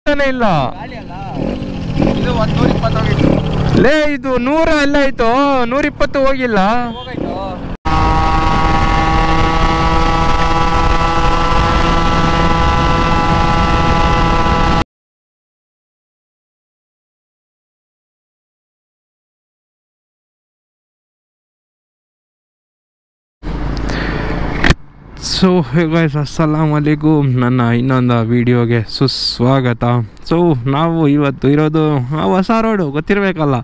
ಹೋಗ್ತಾನೆ ಇಲ್ಲ ಲೇ ಇದು 100 ಎಲ್ಲ ಆಯ್ತು 120 ಹೋಗಿಲ್ಲ ಸೊ ಹೇ ಗೈಸ್ ಅಸ್ಸಲಾಮ್ ಅಲೈಕುಮ್ ನನ್ನ ಇನ್ನೊಂದು ವೀಡಿಯೋಗೆ ಸುಸ್ವಾಗತ. ಸೊ ನಾವು ಇವತ್ತು ಇರೋದು ಹೊಸ ರೋಡು ಗೊತ್ತಿರಬೇಕಲ್ಲ,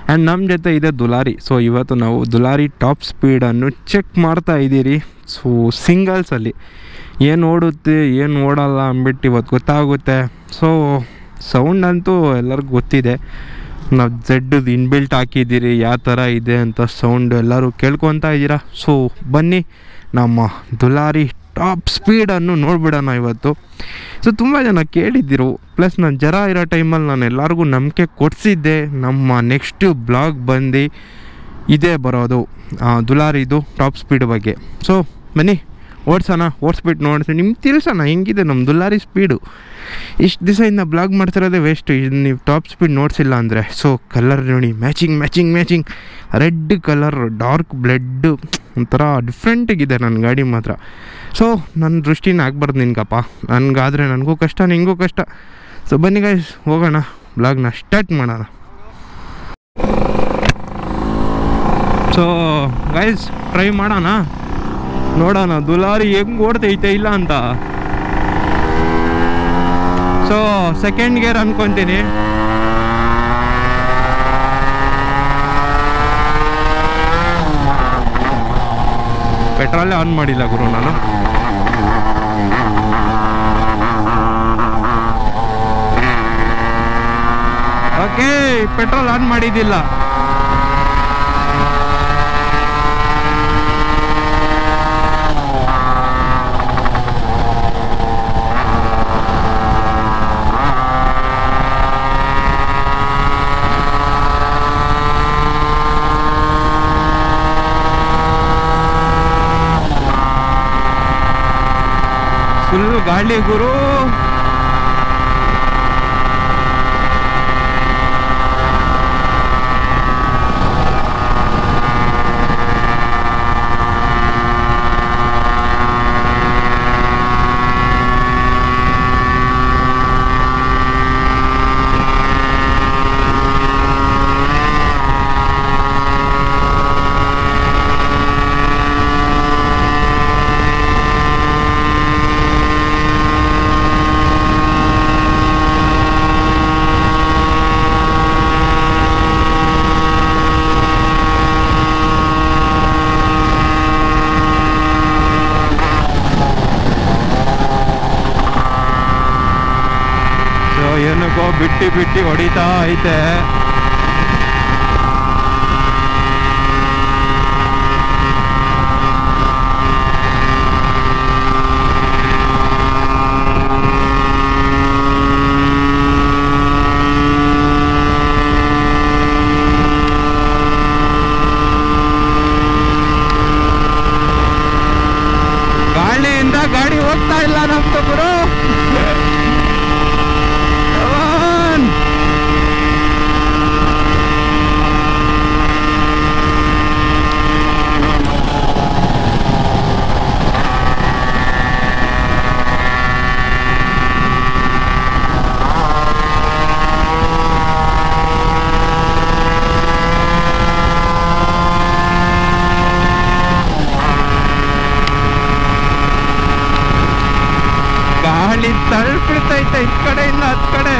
ಆ್ಯಂಡ್ ನಮ್ಮ ಜೊತೆ ಇದೆ ದುಲಾರಿ. ಸೊ ಇವತ್ತು ನಾವು ದುಲಾರಿ ಟಾಪ್ ಸ್ಪೀಡನ್ನು ಚೆಕ್ ಮಾಡ್ತಾ ಇದ್ದೀರಿ. ಸೊ ಸಿಂಗಲ್ಸಲ್ಲಿ ಏನು ಓಡುತ್ತೆ ಏನು ಓಡಲ್ಲ ಅಂದ್ಬಿಟ್ಟು ಇವತ್ತು ಗೊತ್ತಾಗುತ್ತೆ. ಸೊ ಸೌಂಡ್ ಅಂತೂ ಎಲ್ಲರಿಗೂ ಗೊತ್ತಿದೆ, ನಾವು ಝೆಡ್ದು ಇನ್ಬಿಲ್ಟ್ ಹಾಕಿದ್ದೀರಿ, ಯಾವ ಥರ ಇದೆ ಅಂತ ಸೌಂಡ್ ಎಲ್ಲರೂ ಕೇಳ್ಕೊತಾ ಇದ್ದೀರಾ. ಸೊ ಬನ್ನಿ ನಮ್ಮ ದುಲಾರಿ ಟಾಪ್ ಸ್ಪೀಡನ್ನು ನೋಡಿಬಿಡೋಣ ಇವತ್ತು. ಸೊ ತುಂಬ ಜನ ಕೇಳಿದ್ದಿರು, ಪ್ಲಸ್ ನಾನು ಜರ ಇರೋ ಟೈಮಲ್ಲಿ ನಾನು ಎಲ್ಲರಿಗೂ ನಂಬಿಕೆ ಕೊಡಿಸಿದ್ದೆ. ನಮ್ಮ ನೆಕ್ಸ್ಟ್ ಬ್ಲಾಗ್ ಬಂದು ಇದೇ ಬರೋದು ದುಲಾರಿದು ಟಾಪ್ ಸ್ಪೀಡ್ ಬಗ್ಗೆ. ಸೊ ಬನ್ನಿ ಓಡಿಸೋಣ, ಓಡಿಸ್ಬಿಟ್ಟು ನೋಡಿಸಿ ನಿಮ್ಗೆ ತಿಳಿಸೋಣ ಹೆಂಗಿದೆ ನಮ್ಮ ದುಲಾರಿ ಸ್ಪೀಡು. ಇಷ್ಟು ದಿವಸ ಇನ್ನು ಬ್ಲಾಗ್ ಮಾಡ್ತಿರೋದೇ ವೇಸ್ಟು, ನೀವು ಟಾಪ್ ಸ್ಪೀಡ್ ನೋಡಿಸಿಲ್ಲ ಅಂದರೆ. ಸೊ ಕಲರ್ ನೋಡಿ, matching red colour, dark blood, ಒಂಥರ ಡಿಫ್ರೆಂಟಿಗಿದೆ ನನ್ನ ಗಾಡಿ ಮಾತ್ರ. ಸೊ ನನ್ನ ದೃಷ್ಟಿನ ಆಗ್ಬಾರ್ದು ನಿನ್ಗಪ್ಪ, ನನಗಾದರೆ ನನಗೂ ಕಷ್ಟ ನಿಂಗೂ ಕಷ್ಟ. ಸೊ ಬನ್ನಿ ಗೈಸ್ ಹೋಗೋಣ, ಬ್ಲಾಗ್ನ ಸ್ಟಾರ್ಟ್ ಮಾಡೋಣ. ಸೊ ಗೈಸ್ ಟ್ರೈ ಮಾಡೋಣ, ನೋಡೋಣ ದುಲಾರಿ ಹೆಂಗೆ ಓಡ್ತೈತೆ ಇಲ್ಲ ಅಂತ. ಸೊ ಸೆಕೆಂಡ್ ಗೇರ್ ಅನ್ಕೊತೀನಿ. ಪೆಟ್ರೋಲೇ ಆನ್ ಮಾಡಿಲ್ಲ ಗುರು ನಾನು. ಓಕೆ, ಪೆಟ್ರೋಲ್ ಆನ್ ಮಾಡಿದ್ದಿಲ್ಲ. ಫುಲ್ ಗಾಳಿ ಗುರು. ಏನಕ್ಕೋ ಬಿಟ್ಟು ಹೊಡಿತಾ ಐತೆ. ಗಾಳಿಯಿಂದ ಗಾಡಿ ಹೋಗ್ತಾ ಇಲ್ಲ ನಮ್ದು ಗುರು. ಗಾಳಿ ತಳ್ಬಿಡ್ತೈತೆ ಈ ಕಡೆಯಿಂದ ಹತ್ ಕಡೆ.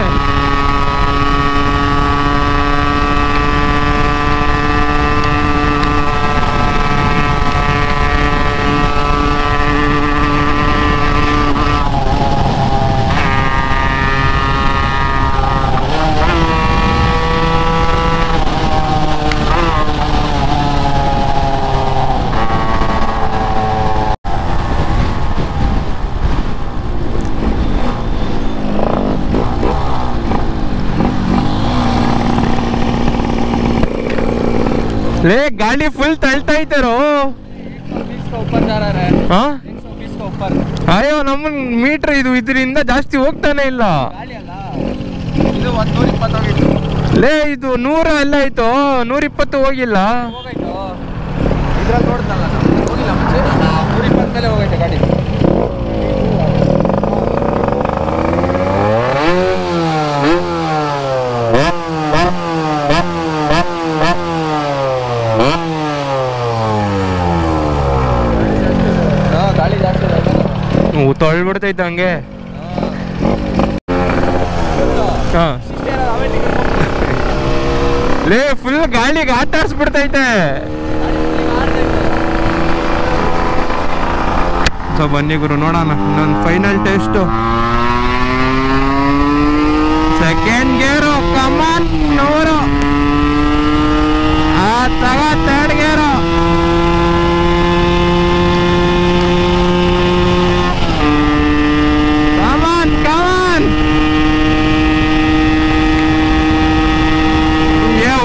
ले गाड़ी फुल तलता ही तेरो 120 का ऊपर जा रहा है। हाँ 120 का ऊपर ಅಯ್ಯೋ ನಮ್ಮ ಮೀಟರ್ ಇದು ಇದರಿಂದ ಜಾಸ್ತಿ ಹೋಗ್ತಾನೆ ಇಲ್ಲ. ಗಾಳಿ ಅಲ್ಲ ಇದು 120 ಹೋಗಿತ್ತು. ಲೇ ಇದು 100 ಎಲ್ಲ ಆಯ್ತು, 120 ಹೋಗಿಲ್ಲ. ಹೋಗೈತು ಇದ್ರಲ್ಲಿ ನೋಡ್ತಲ್ಲ ನಾವು ಹೋಗಿಲ್ಲ ಮುಂಚೆ 120 ಮೇಲೆ ಹೋಗೈತೆ ಗಾಡಿ. ಗಾಳಿ ಜಾಸ್ತಿ ತೊಳ್ಬಿಡ್ತೈತೆ ಹಂಗೆ. ಹಾ ಲೇ ಫುಲ್ ಗಾಳಿಗೆ ಆಟಾಡ್ಸ್ಬಿಡ್ತೈತೆ. ಸೊ ಬನ್ನಿ ಗುರು ನೋಡೋಣ ನನ್ನ ಫೈನಲ್ ಟೆಸ್ಟು. ಸೆಕೆಂಡ್ ಗೇರು ಕಮಾನ್ 100. ತಗ ಥರ್ಡ್ ಗೇರು. ಕಮಾನ್ ಕಮಾನ್.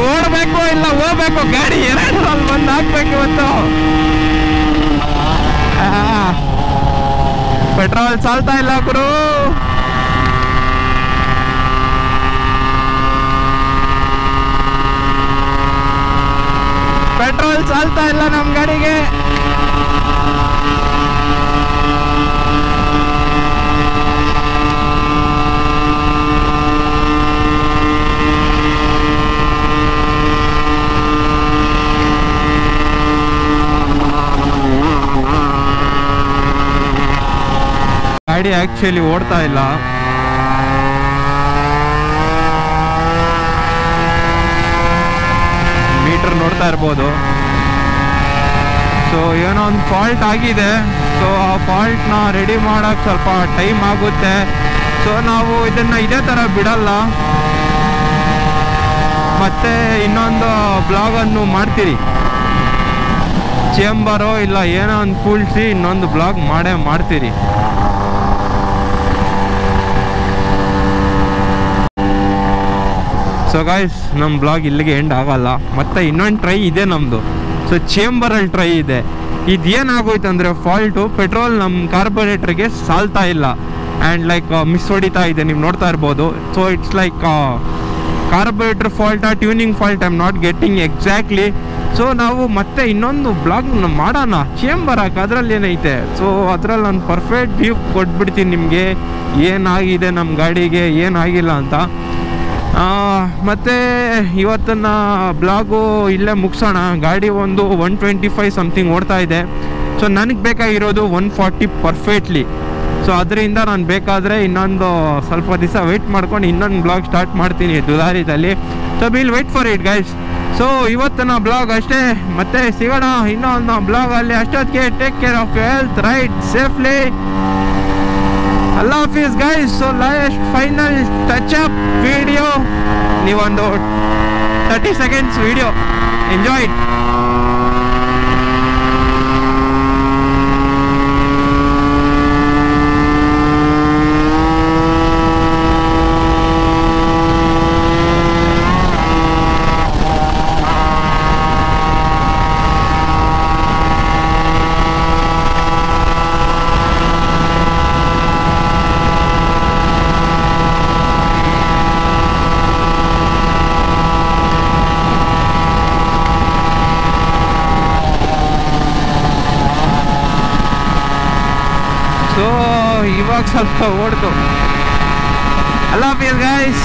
ಓಡ್ಬೇಕು ಇಲ್ಲ ಹೋಗ್ಬೇಕು ಗಾಡಿ ಎರಡರಲ್ಲಿ ಬಂದು ಹಾಕ್ಬೇಕು ಇವತ್ತು. ಪೆಟ್ರೋಲ್ ಸಾಲ್ತಾ ಇಲ್ಲ ಗುರು. ಪೆಟ್ರೋಲ್ ಸಾಲ್ತಾ ಇಲ್ಲ ನಮ್ಮ ಗಾಡಿಗೆ. ಗಾಡಿ ಆಕ್ಚುಲಿ ಓಡ್ತಾ ಇಲ್ಲ. ಮೀಟರ್ ನೋಡ್ತಾ ಇರ್ಬೋದು. ಸೊ ಏನೋ ಒಂದು ಫಾಲ್ಟ್ ಆಗಿದೆ. ಸೊ ಆ ಫಾಲ್ಟ್ನ ರೆಡಿ ಮಾಡೋಕ್ಕೆ ಸ್ವಲ್ಪ ಟೈಮ್ ಆಗುತ್ತೆ. ಸೊ ನಾವು ಇದನ್ನು ಇದೇ ಥರ ಬಿಡಲ್ಲ, ಮತ್ತೆ ಇನ್ನೊಂದು ಬ್ಲಾಗನ್ನು ಮಾಡ್ತೀರಿ. ಚೇಂಬರೋ ಇಲ್ಲ ಏನೋ ಒಂದು ಕೂಲ್ಸಿ ಇನ್ನೊಂದು ಬ್ಲಾಗ್ ಮಾಡ್ತೀರಿ. ಸೊ ಗಾಯ್ಸ್ ನಮ್ಮ ಬ್ಲಾಗ್ ಇಲ್ಲಿಗೆ ಎಂಡ್ ಆಗಲ್ಲ, ಮತ್ತೆ ಇನ್ನೊಂದು ಟ್ರೈ ಇದೆ ನಮ್ಮದು. ಸೊ ಚೇಂಬರಲ್ಲಿ ಟ್ರೈ ಇದೆ. ಇದೇನಾಗೋಯ್ತು ಅಂದರೆ ಫಾಲ್ಟು ಪೆಟ್ರೋಲ್ ನಮ್ಮ ಕಾರ್ಬೋರೇಟ್ರಿಗೆ ಸಾಲ್ತಾ ಇಲ್ಲ ಆ್ಯಂಡ್ ಲೈಕ್ ಮಿಸ್ ಹೊಡಿತಾ ಇದೆ, ನೀವು ನೋಡ್ತಾ ಇರ್ಬೋದು. ಸೊ ಇಟ್ಸ್ ಲೈಕ್ ಕಾರ್ಬೋರೇಟ್ರ್ ಫಾಲ್ಟಾ tuning fault, I am not getting exactly. So ನಾವು ಮತ್ತೆ ಇನ್ನೊಂದು ಬ್ಲಾಗ್ ಮಾಡೋಣ ಚೇಂಬರ್ ಹಾಕಿ, ಅದರಲ್ಲಿ ಏನೈತೆ. ಸೊ ಅದರಲ್ಲಿ ನಾನು ಪರ್ಫೆಕ್ಟ್ ವ್ಯೂ ಕೊಟ್ಬಿಡ್ತೀನಿ ನಿಮಗೆ, ಏನಾಗಿದೆ ನಮ್ಮ ಗಾಡಿಗೆ ಏನಾಗಿಲ್ಲ ಅಂತ. ಮತ್ತು ಇವತ್ತನ್ನು ಬ್ಲಾಗು ಇಲ್ಲೇ ಮುಗಿಸೋಣ. ಗಾಡಿ ಒಂದು 125 ಸಮಥಿಂಗ್ ಓಡ್ತಾ ಇದೆ. ಸೊ ನನಗೆ ಬೇಕಾಗಿರೋದು 140 ಪರ್ಫೆಕ್ಟ್ಲಿ. ಸೊ ಅದರಿಂದ ನಾನು ಬೇಕಾದರೆ ಇನ್ನೊಂದು ಸ್ವಲ್ಪ ದಿವಸ ವೆಯ್ಟ್ ಮಾಡ್ಕೊಂಡು ಇನ್ನೊಂದು ಬ್ಲಾಗ್ ಸ್ಟಾರ್ಟ್ ಮಾಡ್ತೀನಿ ದುಲಾರಿದಲ್ಲಿ. So will wait for it guys. So ಇವತ್ತಿನ ಬ್ಲಾಗ್ ಅಷ್ಟೇ, ಮತ್ತೆ ಸಿಗೋಣ ಇನ್ನೊಂದು ಬ್ಲಾಗಲ್ಲಿ. ಅಷ್ಟೊತ್ತಿಗೆ take care of your health, ride safely. Allah Hafiz guys. So last final touch up video, ನೀವೊಂದು 30 seconds video enjoy it. So ಇವಾಗ ಸ್ವಲ್ಪ ಓಡ್ತು. Allah Hafiz guys.